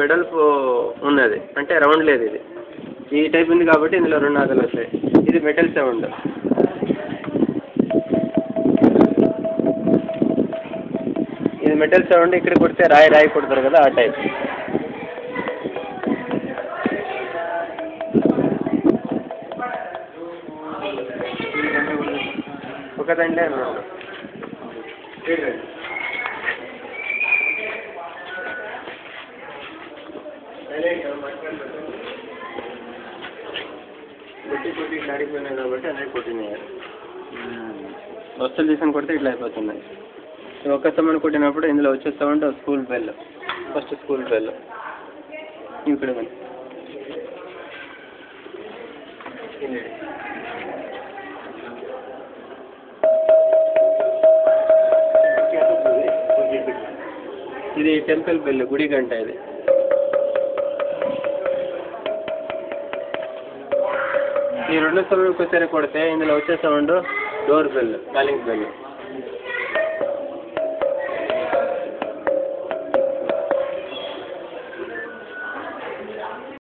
వెడల్పు ఉన్నది అంటే రౌండ్ లేదు ఇది. ఈ టైప్ ఉంది కాబట్టి ఇందులో 2 నాదాలు వస్తాయి. ఇది మెటల్ సౌండ్. ఇది మెటల్ సౌండ్. ఇక్కడ కొడితే రాయి కొడతారు కదా ఆ టైప్. ఒకదండి అన్నాడు. కొట్టి ఇట్లా అడిగిపోయినాయి కాబట్టి అన్నీ కొట్టినాయి. వస్తువులు తీసుకొని కొడితే ఇట్లా అయిపోతున్నాయి. ఒక్క సమ్మని కొట్టినప్పుడు ఇందులో వచ్చే sound school bell. First school bell ఇక్కడ ఇది టెంపుల్ బెల్, గుడి గంట ఇది. ఈ 2 సౌండ్ ఒకసారి కొడితే ఇందులో వచ్చే sound door bell, calling bell.